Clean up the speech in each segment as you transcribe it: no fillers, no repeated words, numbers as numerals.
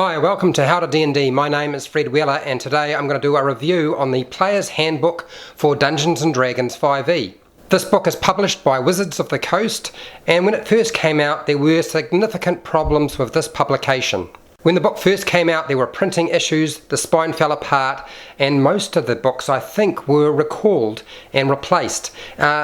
Hi, welcome to How to D&D. My name is Fred Wheeler and today I'm going to do a review on the Player's Handbook for Dungeons & Dragons 5e. This book is published by Wizards of the Coast, and when it first came out there were significant problems with this publication. When the book first came out there were printing issues, the spine fell apart, and most of the books I think were recalled and replaced.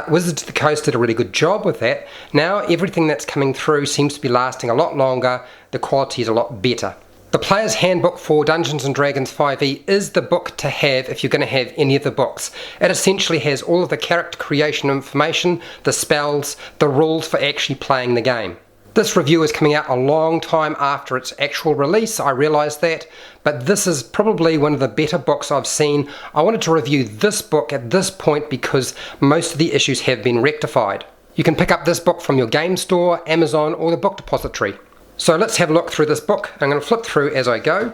Wizards of the Coast did a really good job with that. Now everything that's coming through seems to be lasting a lot longer, the quality is a lot better. The Player's Handbook for Dungeons & Dragons 5e is the book to have if you're going to have any of the books. It essentially has all of the character creation information, the spells, the rules for actually playing the game. This review is coming out a long time after its actual release, I realise that, but this is probably one of the better books I've seen. I wanted to review this book at this point because most of the issues have been rectified. You can pick up this book from your game store, Amazon, or the book depository. So let's have a look through this book. I'm going to flip through as I go.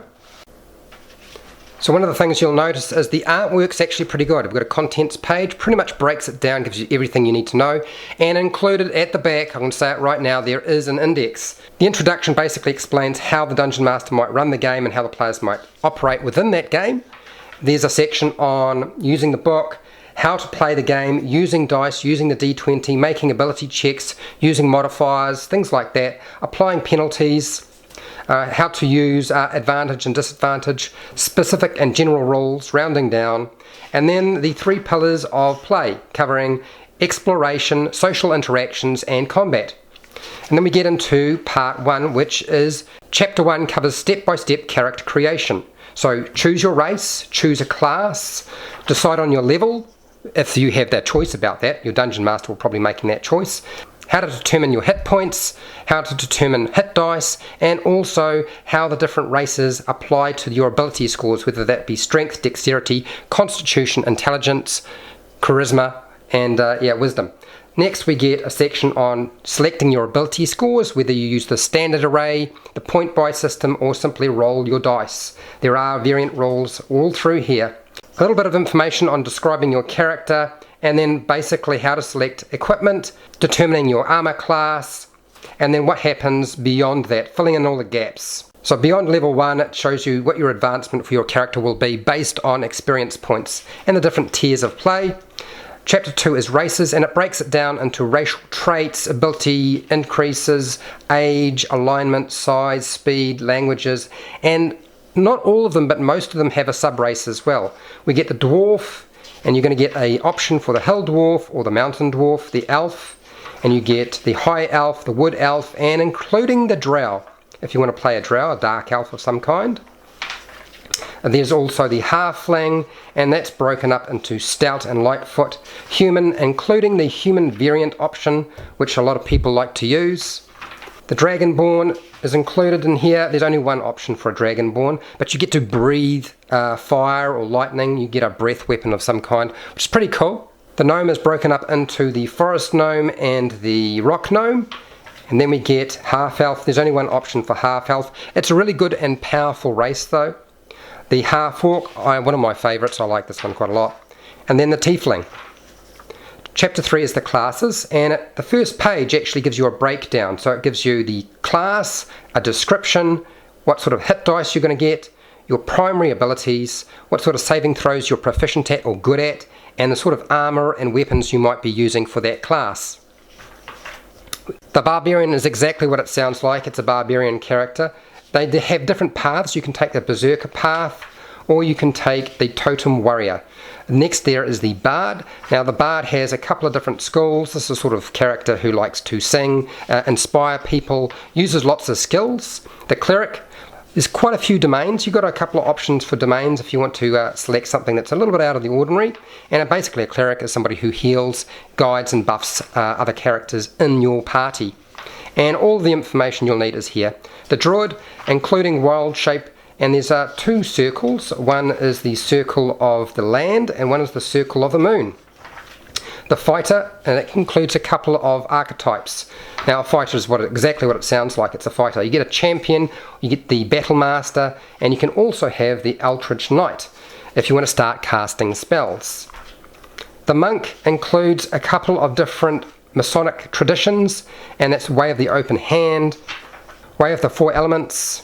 So one of the things you'll notice is the artwork's actually pretty good. I've got a contents page, pretty much breaks it down, gives you everything you need to know. And included at the back, I'm going to say it right now, there is an index. The introduction basically explains how the Dungeon Master might run the game and how the players might operate within that game. There's a section on using the book, how to play the game, using dice, using the D20, making ability checks, using modifiers, things like that, applying penalties, how to use advantage and disadvantage, specific and general rules, rounding down, and then the 3 pillars of play, covering exploration, social interactions, and combat. And then we get into part 1, which is chapter 1 covers step-by-step character creation. So choose your race, choose a class, decide on your level, if you have that choice about that. Your Dungeon Master will probably be making that choice. How to determine your hit points, how to determine hit dice, and also how the different races apply to your ability scores, whether that be strength, dexterity, constitution, intelligence, charisma, and wisdom. Next we get a section on selecting your ability scores, whether you use the standard array, the point buy system, or simply roll your dice. There are variant rules all through here. A little bit of information on describing your character, and then basically how to select equipment, determining your armor class, and then what happens beyond that, filling in all the gaps. So beyond level 1 it shows you what your advancement for your character will be based on experience points and the different tiers of play. Chapter 2 is races, and it breaks it down into racial traits, ability increases, age, alignment, size, speed, languages, and not all of them but most of them have a sub-race as well. We get the dwarf, and you're going to get an option for the hill dwarf or the mountain dwarf, the elf, and you get the high elf, the wood elf, and including the drow, if you want to play a drow, a dark elf of some kind. And there's also the halfling, and that's broken up into stout and lightfoot, human, including the human variant option, which a lot of people like to use. The dragonborn is included in here. There's only one option for a dragonborn, but you get to breathe fire or lightning. You get a breath weapon of some kind, which is pretty cool. The gnome is broken up into the forest gnome and the rock gnome. And then we get half-elf. There's only one option for half-elf. It's a really good and powerful race though. The half-orc, one of my favourites. I like this one quite a lot. And then the tiefling. Chapter 3 is the classes, and the first page actually gives you a breakdown. So it gives you the class, a description, what sort of hit dice you're going to get, your primary abilities, what sort of saving throws you're proficient at or good at, and the sort of armour and weapons you might be using for that class. The Barbarian is exactly what it sounds like. It's a Barbarian character. They have different paths. You can take the Berserker path, or you can take the Totem Warrior. Next there is the Bard. Now the Bard has a couple of different schools. This is a sort of character who likes to sing, inspire people, uses lots of skills. The Cleric, there's quite a few domains. You've got a couple of options for domains if you want to select something that's a little bit out of the ordinary. And basically a Cleric is somebody who heals, guides and buffs other characters in your party. And all the information you'll need is here. The Druid, including wild shape, and there's 2 circles. One is the circle of the land and one is the circle of the moon. The fighter, and it includes a couple of archetypes. Now a fighter is exactly what it sounds like. It's a fighter. You get a champion, you get the battle master, and you can also have the Eldritch Knight if you want to start casting spells. The monk includes a couple of different Masonic traditions, and that's Way of the Open Hand, Way of the Four Elements,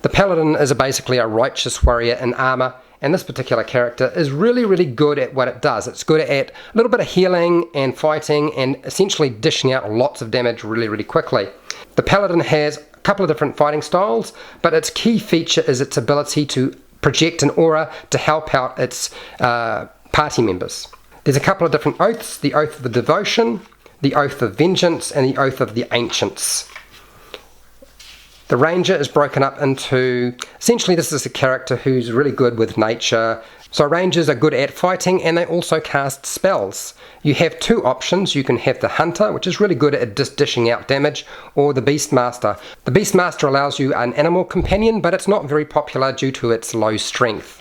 The Paladin is basically a righteous warrior in armour, and this particular character is really good at what it does. It's good at a little bit of healing and fighting and essentially dishing out lots of damage really quickly. The Paladin has a couple of different fighting styles, but its key feature is its ability to project an aura to help out its party members. There's a couple of different oaths: the Oath of the Devotion, the Oath of Vengeance, and the Oath of the Ancients. The Ranger is broken up into, essentially this is a character who's really good with nature. So Rangers are good at fighting, and they also cast spells. You have two options. You can have the Hunter, which is really good at just dishing out damage, or the Beastmaster. The Beastmaster allows you an animal companion, but it's not very popular due to its low strength.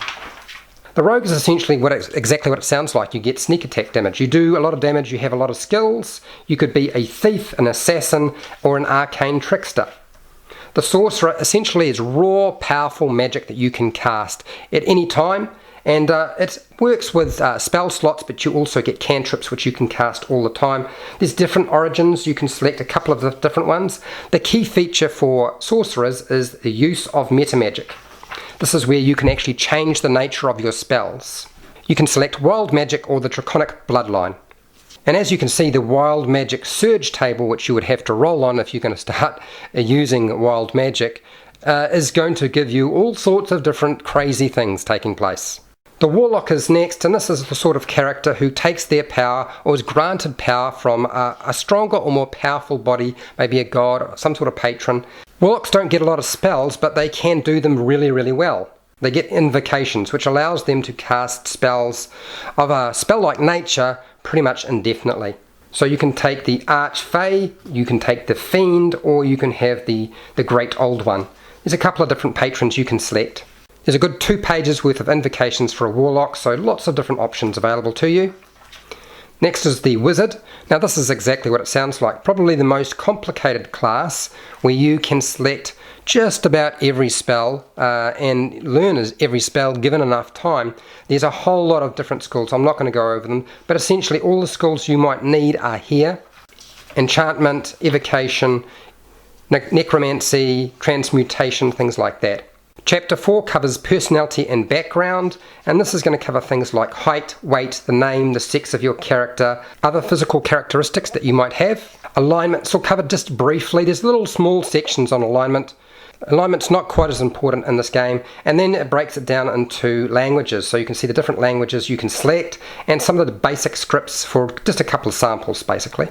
The Rogue is essentially exactly what it sounds like. You get sneak attack damage. You do a lot of damage, you have a lot of skills. You could be a thief, an assassin, or an arcane trickster. The Sorcerer essentially is raw, powerful magic that you can cast at any time, and it works with spell slots, but you also get cantrips which you can cast all the time. There's different origins. You can select a couple of the different ones. The key feature for Sorcerers is the use of metamagic. This is where you can actually change the nature of your spells. You can select Wild Magic or the Draconic Bloodline. And as you can see, the Wild Magic Surge table, which you would have to roll on if you're going to start using Wild Magic, is going to give you all sorts of different crazy things taking place. The Warlock is next, and this is the sort of character who takes their power or is granted power from a stronger or more powerful body, maybe a god or some sort of patron. Warlocks don't get a lot of spells, but they can do them really well. They get invocations, which allows them to cast spells of a spell-like nature pretty much indefinitely. So you can take the Archfey, you can take the Fiend, or you can have the Great Old One. There's a couple of different patrons you can select. There's a good 2 pages worth of invocations for a Warlock, so lots of different options available to you. Next is the Wizard. Now this is exactly what it sounds like. Probably the most complicated class, where you can select just about every spell and learn every spell given enough time. There's a whole lot of different skills. I'm not going to go over them, but essentially all the skills you might need are here. Enchantment, evocation, necromancy, transmutation, things like that. Chapter 4 covers personality and background, and this is going to cover things like height, weight, the name, the sex of your character, other physical characteristics that you might have. Alignment, so covered just briefly. There's little small sections on alignment. Alignment's not quite as important in this game, and then it breaks it down into languages, so you can see the different languages you can select and some of the basic scripts for just a couple of samples basically.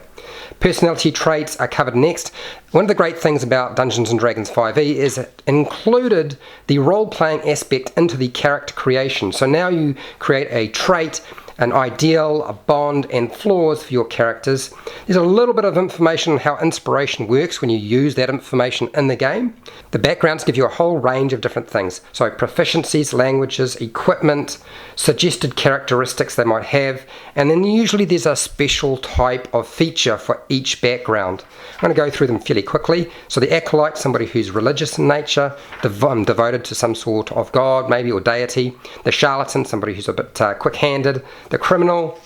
Personality traits are covered next. One of the great things about Dungeons & Dragons 5e is it included the role-playing aspect into the character creation. So now you create a trait, an ideal, a bond, and flaws for your characters. There's a little bit of information on how inspiration works when you use that information in the game. The backgrounds give you a whole range of different things. So proficiencies, languages, equipment, suggested characteristics they might have, and then usually there's a special type of feature for each background. I'm going to go through them fairly quickly. So the Acolyte, somebody who's religious in nature, devoted to some sort of god maybe or deity. The Charlatan, somebody who's a bit quick-handed. The Criminal,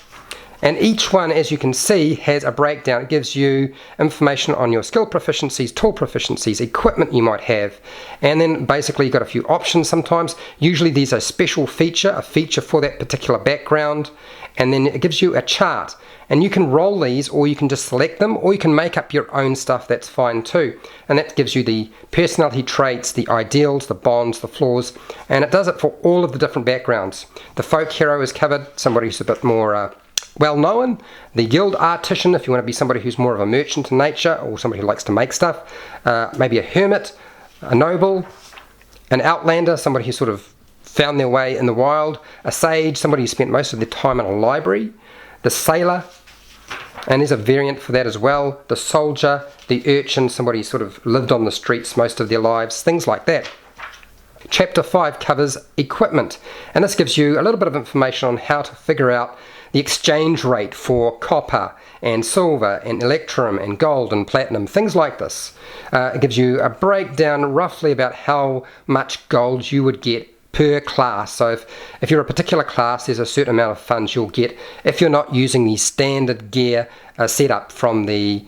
and each one, as you can see, has a breakdown. It gives you information on your skill proficiencies, tool proficiencies, equipment you might have, and then basically you've got a few options sometimes. Usually there's a special feature, a feature for that particular background, and then it gives you a chart, and you can roll these, or you can just select them, or you can make up your own stuff. That's fine too, and that gives you the personality traits, the ideals, the bonds, the flaws, and it does it for all of the different backgrounds. The folk hero is covered, somebody who's a bit more well known. The guild artisan, if you want to be somebody who's more of a merchant in nature, or somebody who likes to make stuff. Maybe a hermit, a noble, an outlander, somebody who sort of found their way in the wild. A sage, somebody who spent most of their time in a library. The sailor, and there's a variant for that as well. The soldier, the urchin, somebody who sort of lived on the streets most of their lives, things like that. Chapter 5 covers equipment, and this gives you a little bit of information on how to figure out the exchange rate for copper and silver and electrum and gold and platinum, things like this. It gives you a breakdown roughly about how much gold you would get per class. So if you're a particular class, there's a certain amount of funds you'll get if you're not using the standard gear setup from the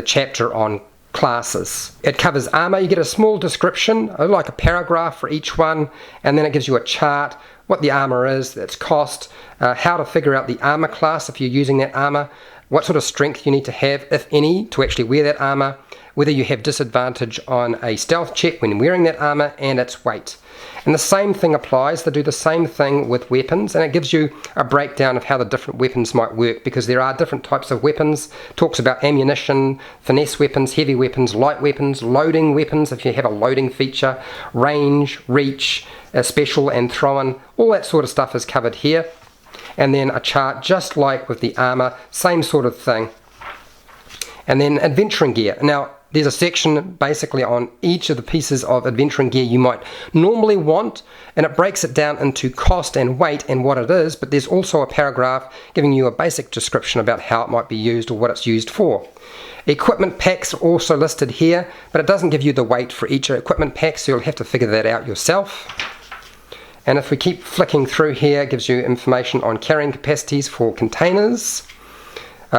chapter on classes. It covers armor. You get a small description, like a paragraph for each one, and then it gives you a chart, what the armor is, its cost, how to figure out the armor class if you're using that armor, what sort of strength you need to have, if any, to actually wear that armor, whether you have disadvantage on a stealth check when wearing that armor, and its weight. And the same thing applies. They do the same thing with weapons, and it gives you a breakdown of how the different weapons might work, because there are different types of weapons. It talks about ammunition, finesse weapons, heavy weapons, light weapons, loading weapons if you have a loading feature, range, reach, special and throw-in. All that sort of stuff is covered here. And then a chart just like with the armor, same sort of thing. And then adventuring gear. Now, there's a section basically on each of the pieces of adventuring gear you might normally want, and it breaks it down into cost and weight and what it is, but there's also a paragraph giving you a basic description about how it might be used or what it's used for. Equipment packs are also listed here, but it doesn't give you the weight for each equipment pack, so you'll have to figure that out yourself. And if we keep flicking through here, it gives you information on carrying capacities for containers,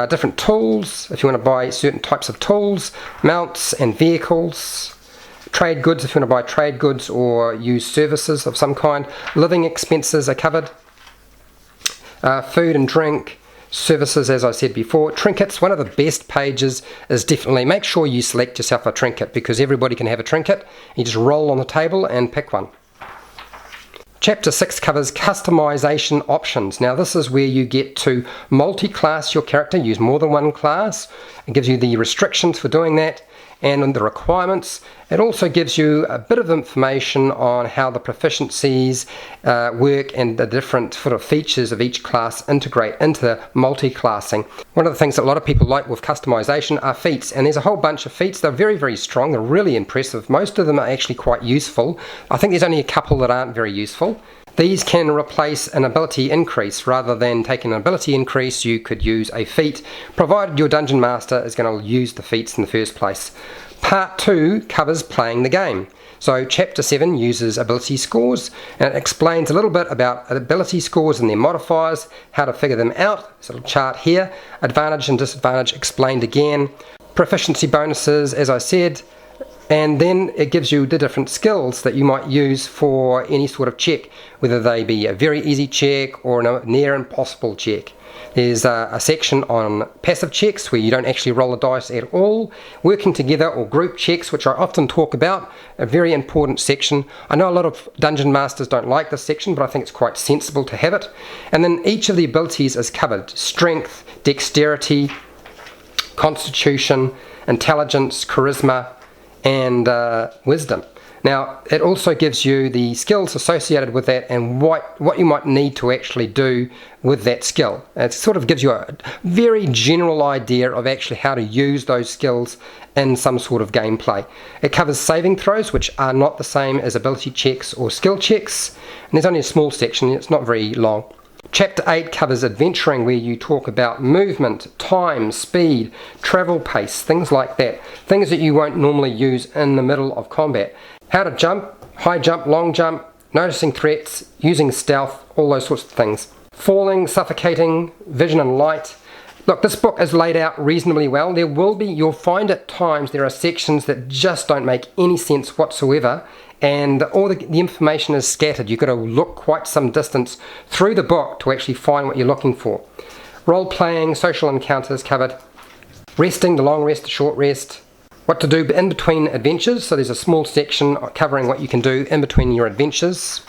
different tools, if you want to buy certain types of tools, mounts and vehicles, trade goods if you want to buy trade goods or use services of some kind, living expenses are covered, food and drink, services as I said before, trinkets. One of the best pages is definitely make sure you select yourself a trinket, because everybody can have a trinket. You just roll on the table and pick one. Chapter 6 covers customization options. Now this is where you get to multi-class your character, use more than one class. It gives you the restrictions for doing that and the requirements. It also gives you a bit of information on how the proficiencies work and the different sort of features of each class integrate into multi-classing. One of the things that a lot of people like with customization are feats, and there's a whole bunch of feats. They're very, very strong. They're really impressive. Most of them are actually quite useful. I think there's only a couple that aren't very useful. These can replace an ability increase. Rather than taking an ability increase, you could use a feat, provided your dungeon master is going to use the feats in the first place. Part 2 covers playing the game. So Chapter 7 uses ability scores, and it explains a little bit about ability scores and their modifiers, how to figure them out. There's a little chart here. Advantage and disadvantage explained again. Proficiency bonuses, as I said. And then it gives you the different skills that you might use for any sort of check, whether they be a very easy check or a near impossible check. There's a section on passive checks where you don't actually roll the dice at all, working together or group checks, which I often talk about, a very important section. I know a lot of dungeon masters don't like this section, but I think it's quite sensible to have it. And then each of the abilities is covered: strength, dexterity, constitution, intelligence, charisma, and wisdom. Now it also gives you the skills associated with that and what you might need to actually do with that skill. It sort of gives you a very general idea of actually how to use those skills in some sort of gameplay. It covers saving throws, which are not the same as ability checks or skill checks, and there's only a small section, it's not very long. Chapter 8 covers adventuring, where you talk about movement, time, speed, travel pace, things like that. Things that you won't normally use in the middle of combat. How to jump, high jump, long jump, noticing threats, using stealth, all those sorts of things. Falling, suffocating, vision and light. Look, this book is laid out reasonably well. You'll find at times there are sections that just don't make any sense whatsoever, and all the information is scattered. You've got to look quite some distance through the book to actually find what you're looking for. Role-playing, social encounters covered. Resting, the long rest, the short rest. What to do in between adventures. So there's a small section covering what you can do in between your adventures.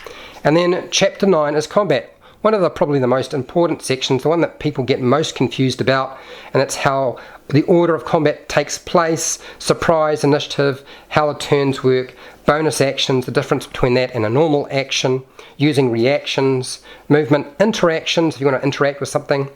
And then Chapter 9 is combat. One of probably the most important sections, the one that people get most confused about, and it's how the order of combat takes place, surprise, initiative, how the turns work, bonus actions, the difference between that and a normal action, using reactions, movement, interactions, if you want to interact with something,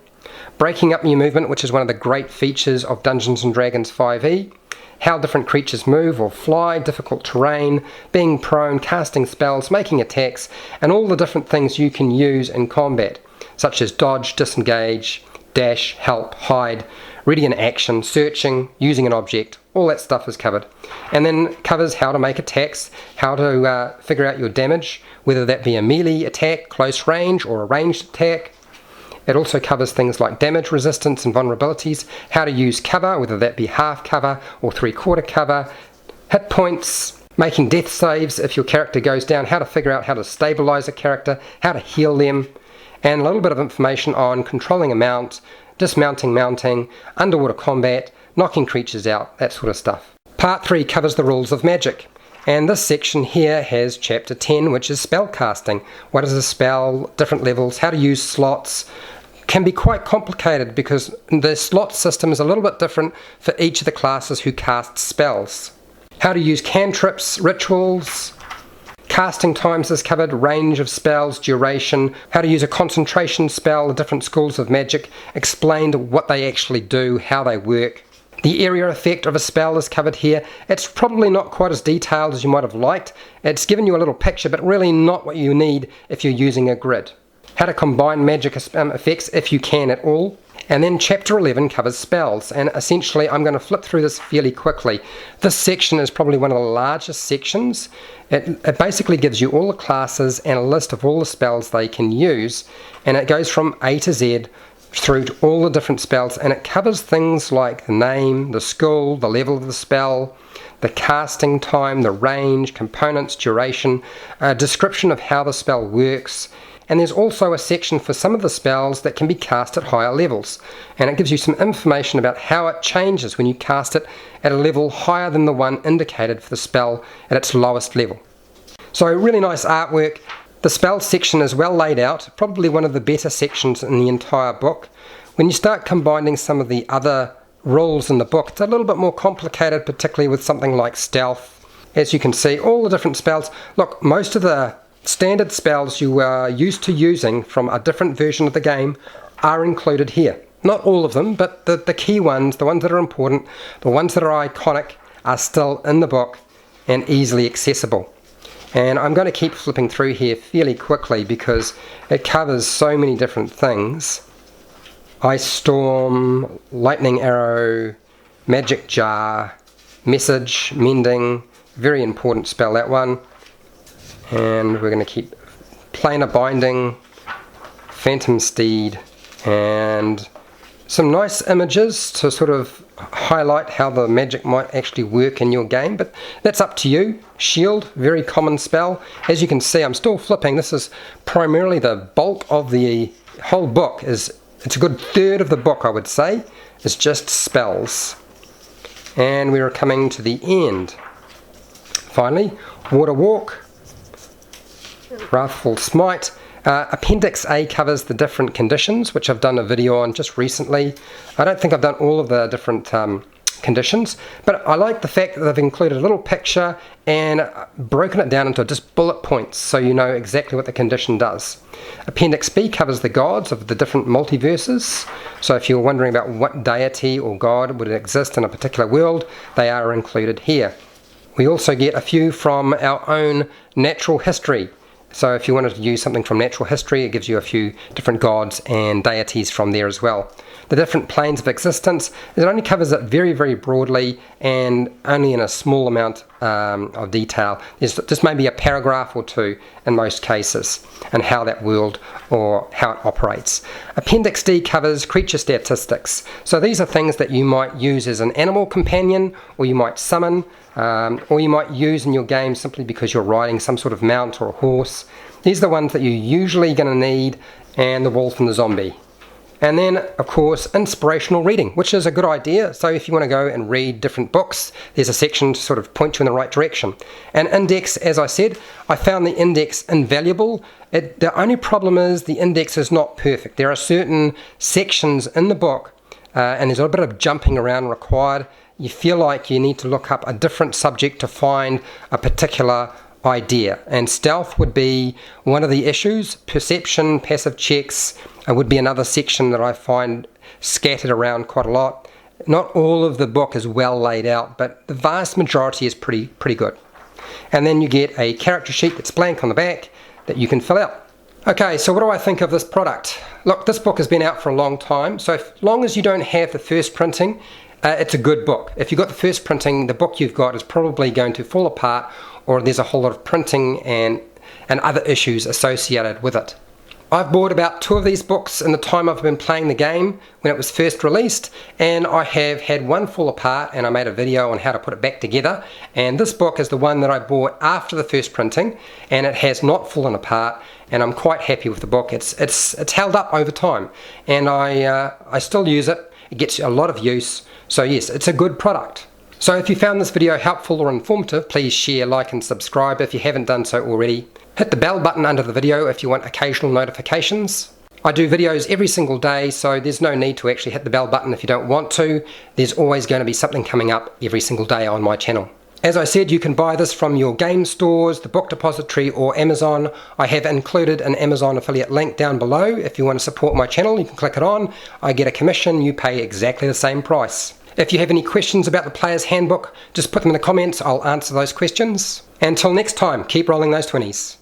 breaking up your movement, which is one of the great features of Dungeons & Dragons 5e, how different creatures move or fly, difficult terrain, being prone, casting spells, making attacks, and all the different things you can use in combat, such as dodge, disengage, dash, help, hide, ready in action, searching, using an object. All that stuff is covered. And then covers how to make attacks, how to figure out your damage, whether that be a melee attack, close range, or a ranged attack, It also covers things like damage resistance and vulnerabilities, how to use cover, whether that be half cover or 3/4 cover, hit points, making death saves if your character goes down, how to figure out how to stabilize a character, how to heal them, and a little bit of information on controlling a mount, dismounting, mounting, underwater combat, knocking creatures out, that sort of stuff. Part 3 covers the rules of magic. And this section here has chapter 10, which is spell casting. What is a spell, different levels, how to use slots. Can be quite complicated because the slot system is a little bit different for each of the classes who cast spells. How to use cantrips, rituals, casting times is covered, range of spells, duration, how to use a concentration spell, the different schools of magic, explained what they actually do, how they work. The area effect of a spell is covered here. It's probably not quite as detailed as you might have liked. It's given you a little picture, but really not what you need if you're using a grid. How to combine magic effects if you can at all. And then chapter 11 covers spells, and essentially I'm going to flip through this fairly quickly. This section is probably one of the largest sections. It basically gives you all the classes and a list of all the spells they can use, and it goes from A to Z through to all the different spells, and it covers things like the name, the skill, the level of the spell, the casting time, the range, components, duration, a description of how the spell works, and there's also a section for some of the spells that can be cast at higher levels, and it gives you some information about how it changes when you cast it at a level higher than the one indicated for the spell at its lowest level. So really nice artwork. The spell section is well laid out, probably one of the better sections in the entire book. When you start combining some of the other rules in the book, it's a little bit more complicated, particularly with something like stealth. As you can see, all the different spells. Look, most of the standard spells you are used to using from a different version of the game are included here. Not all of them, but the key ones, the ones that are important, the ones that are iconic, are still in the book and easily accessible. And I'm going to keep flipping through here fairly quickly because it covers so many different things. Ice Storm, Lightning Arrow, Magic Jar, Message, Mending, very important spell, that one. And we're going to keep Planar Binding, Phantom Steed, and some nice images to sort of highlight how the magic might actually work in your game, but that's up to you. Shield, very common spell. As you can see, I'm still flipping. This is primarily the bulk of the whole book. It's a good third of the book, I would say, is just spells. And we are coming to the end. Finally, Water Walk, Wrathful Smite. Appendix A covers the different conditions, which I've done a video on just recently. I don't think I've done all of the different conditions, but I like the fact that they've included a little picture and broken it down into just bullet points so you know exactly what the condition does. Appendix B covers the gods of the different multiverses, so if you're wondering about what deity or god would exist in a particular world, they are included here. We also get a few from our own natural history. So if you wanted to use something from natural history, it gives you a few different gods and deities from there as well. The different planes of existence, it only covers it very, very broadly and only in a small amount of detail. There's just maybe a paragraph or two in most cases and how that world or how it operates. Appendix D covers creature statistics. So these are things that you might use as an animal companion, or you might summon, or you might use in your game simply because you're riding some sort of mount or a horse. These are the ones that you're usually going to need, and the wolf and the zombie. And then, of course, inspirational reading, which is a good idea. So if you want to go and read different books, there's a section to sort of point you in the right direction. And index, as I said, I found the index invaluable. The only problem is the index is not perfect. There are certain sections in the book, and there's a bit of jumping around required. You feel like you need to look up a different subject to find a particular idea, and stealth would be one of the issues. Perception, passive checks would be another section that I find scattered around quite a lot. Not all of the book is well laid out, but the vast majority is pretty good. And then you get a character sheet that's blank on the back that you can fill out. Okay, so what do I think of this product? Look, this book has been out for a long time, so as long as you don't have the first printing, it's a good book. If you've got the first printing, the book you've got is probably going to fall apart, or there's a whole lot of printing and other issues associated with it. I've bought about 2 of these books in the time I've been playing the game when it was first released, and I have had one fall apart and I made a video on how to put it back together, and this book is the one that I bought after the first printing, and it has not fallen apart, and I'm quite happy with the book. It's held up over time, and I still use it. It gets a lot of use, so yes, it's a good product. So if you found this video helpful or informative, please share, like and subscribe if you haven't done so already. Hit the bell button under the video if you want occasional notifications. I do videos every single day, so there's no need to actually hit the bell button if you don't want to. There's always going to be something coming up every single day on my channel. As I said, you can buy this from your game stores, the Book Depository or Amazon. I have included an Amazon affiliate link down below. If you want to support my channel, you can click it on. I get a commission, you pay exactly the same price. If you have any questions about the Player's Handbook, just put them in the comments, I'll answer those questions. Until next time, keep rolling those 20s.